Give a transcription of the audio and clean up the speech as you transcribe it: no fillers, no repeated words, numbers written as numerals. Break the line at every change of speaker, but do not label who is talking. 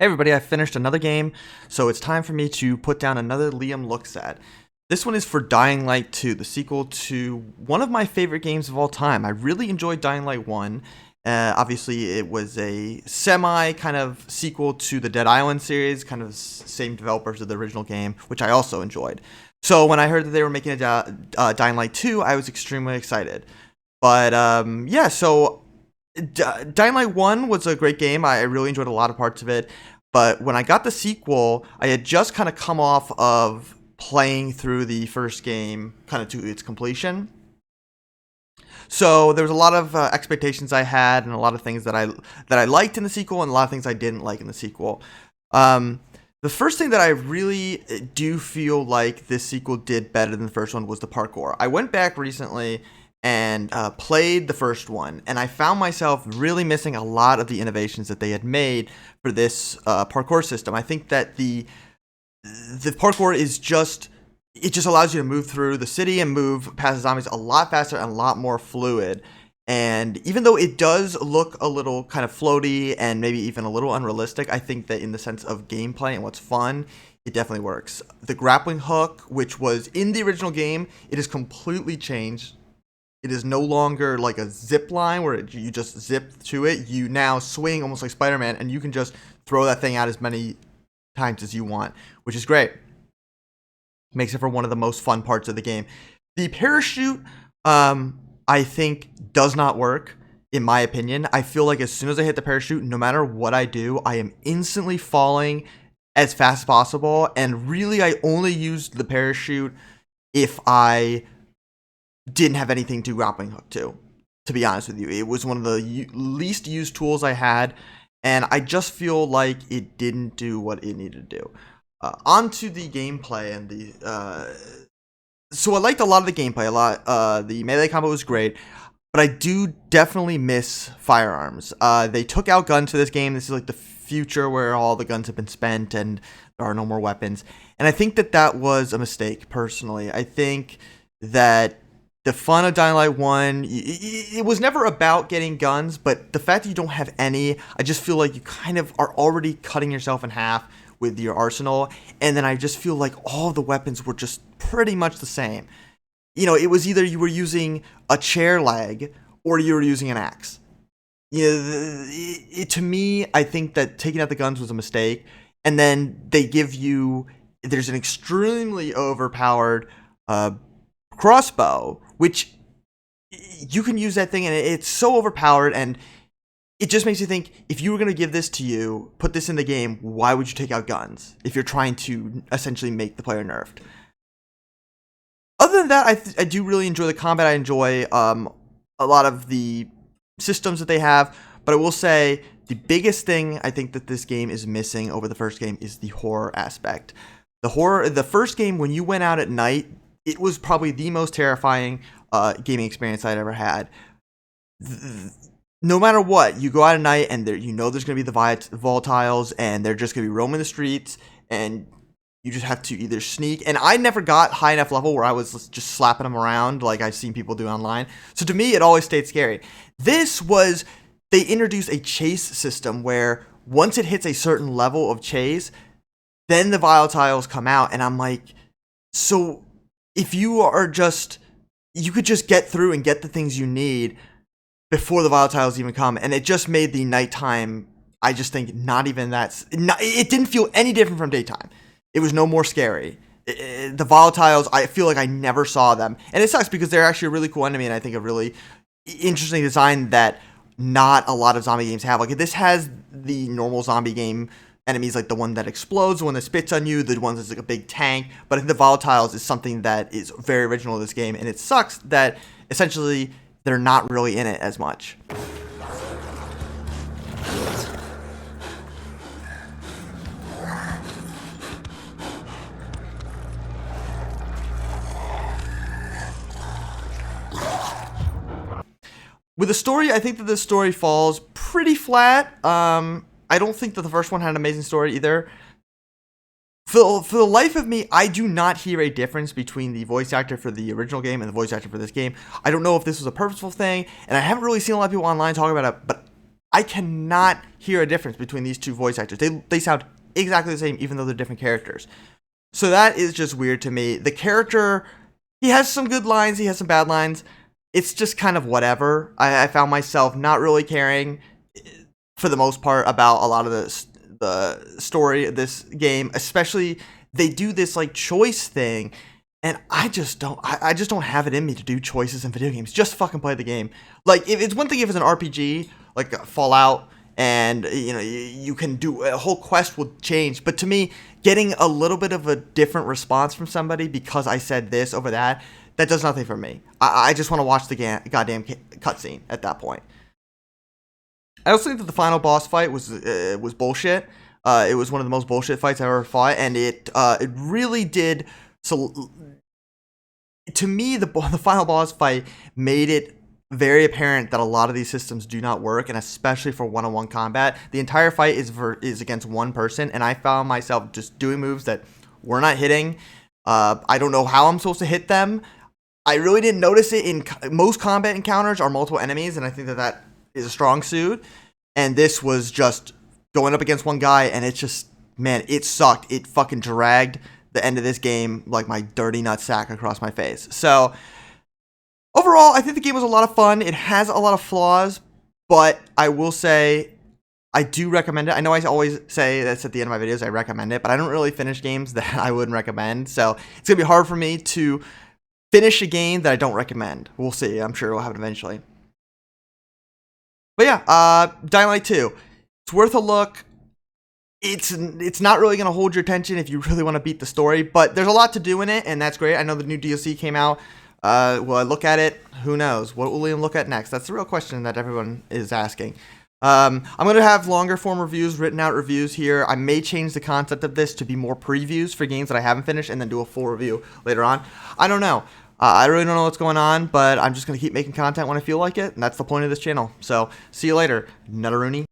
Hey everybody, I finished another game, so it's time for me to put down another Liam Looks At. This one is for Dying Light 2, the sequel to one of my favorite games of all time. I really enjoyed Dying Light 1. Obviously, it was a semi kind of sequel to the Dead Island series, kind of same developers of the original game, which I also enjoyed. So when I heard that they were making a Dying Light 2, I was extremely excited. But yeah, so Dying Light 1 was a great game. I really enjoyed a lot of parts of it. But when I got the sequel, I had just kind of come off of playing through the first game kind of to its completion. So there was a lot of expectations I had and a lot of things that I liked in the sequel and a lot of things I didn't like in the sequel. The first thing that I really do feel like this sequel did better than the first one was the parkour. I went back recently and played the first one, and I found myself really missing a lot of the innovations that they had made for this parkour system. I think that the parkour is just allows you to move through the city and move past the zombies a lot faster and a lot more fluid. And even though it does look a little kind of floaty and maybe even a little unrealistic, I think that in the sense of gameplay and what's fun, it definitely works. The grappling hook, which was in the original game, it is completely changed. It is no longer like a zip line where you just zip to it. You now swing almost like Spider-Man, and you can just throw that thing out as many times as you want, which is great. Makes it for one of the most fun parts of the game. The parachute, I think, does not work, in my opinion. I feel like as soon as I hit the parachute, no matter what I do, I am instantly falling as fast as possible. And really, I only used the parachute if I didn't have anything to grappling hook to be honest with you. It was one of the least used tools I had, and I just feel like it didn't do what it needed to do. Onto the gameplay and so I liked a lot of the gameplay. The melee combo was great, but I do definitely miss firearms. They took out guns for this game. This is like the future where all the guns have been spent and there are no more weapons, and I think that was a mistake. Personally, I think that the fun of Dying Light 1, it was never about getting guns, but the fact that you don't have any, I just feel like you kind of are already cutting yourself in half with your arsenal, and then I just feel like all of the weapons were just pretty much the same. You know, it was either you were using a chair leg or you were using an axe. To me, I think that taking out the guns was a mistake, and then there's an extremely overpowered crossbow, which you can use that thing, and it's so overpowered, and it just makes you think, if you were going to give this to you, put this in the game, why would you take out guns if you're trying to essentially make the player nerfed? Other than that, I do really enjoy the combat. I enjoy a lot of the systems that they have, but I will say the biggest thing I think that this game is missing over the first game is the horror aspect. The first game, when you went out at night, it was probably the most terrifying gaming experience I'd ever had. No matter what, you go out at night and there's going to be the volatiles, and they're just going to be roaming the streets, and you just have to either sneak. And I never got high enough level where I was just slapping them around like I've seen people do online. So to me, it always stayed scary. They introduced a chase system where once it hits a certain level of chase, then the volatiles come out, and I'm like, so if you could just get through and get the things you need before the volatiles even come, and it just made the nighttime, I just think, it didn't feel any different from daytime. It was no more scary. The volatiles, I feel like I never saw them, and it sucks because they're actually a really cool enemy, and I think a really interesting design that not a lot of zombie games have. Like, this has the normal zombie game enemies, like the one that explodes, the one that spits on you, the one that's like a big tank. But I think the volatiles is something that is very original to this game, and it sucks that essentially they're not really in it as much. With the story, I think that the story falls pretty flat. I don't think that the first one had an amazing story either. For the life of me, I do not hear a difference between the voice actor for the original game and the voice actor for this game. I don't know if this was a purposeful thing, and I haven't really seen a lot of people online talk about it, but I cannot hear a difference between these two voice actors. They sound exactly the same, even though they're different characters. So that is just weird to me. The character, he has some good lines, he has some bad lines. It's just kind of whatever. I found myself not really caring, for the most part, about a lot of the story of this game. Especially, they do this like choice thing, and I just don't have it in me to do choices in video games. Just fucking play the game. Like, if it's one thing if it's an RPG, like Fallout, and you can do a whole quest will change. But to me, getting a little bit of a different response from somebody because I said this over that does nothing for me. I just want to watch the goddamn cutscene at that point. I also think that the final boss fight was bullshit. It was one of the most bullshit fights I ever fought, and it really did. So to me, the final boss fight made it very apparent that a lot of these systems do not work, and especially for one-on-one combat. The entire fight is against one person, and I found myself just doing moves that were not hitting. I don't know how I'm supposed to hit them. I really didn't notice it in most combat encounters are multiple enemies, and I think that is a strong suit. And this was just going up against one guy, and it just, man, it sucked. It fucking dragged the end of this game like my dirty nutsack across my face. So overall, I think the game was a lot of fun. It has a lot of flaws, but I will say I do recommend it. I know I always say that's at the end of my videos, I recommend it, but I don't really finish games that I wouldn't recommend. So it's going to be hard for me to finish a game that I don't recommend. We'll see. I'm sure it will happen eventually. But yeah, Dying Light 2. It's worth a look. It's not really going to hold your attention if you really want to beat the story, but there's a lot to do in it, and that's great. I know the new DLC came out. Will I look at it? Who knows? What will Liam look at next? That's the real question that everyone is asking. I'm going to have longer form reviews, written out reviews here. I may change the concept of this to be more previews for games that I haven't finished and then do a full review later on. I don't know. I really don't know what's going on, but I'm just going to keep making content when I feel like it, and that's the point of this channel. So, see you later. Nutteroonie.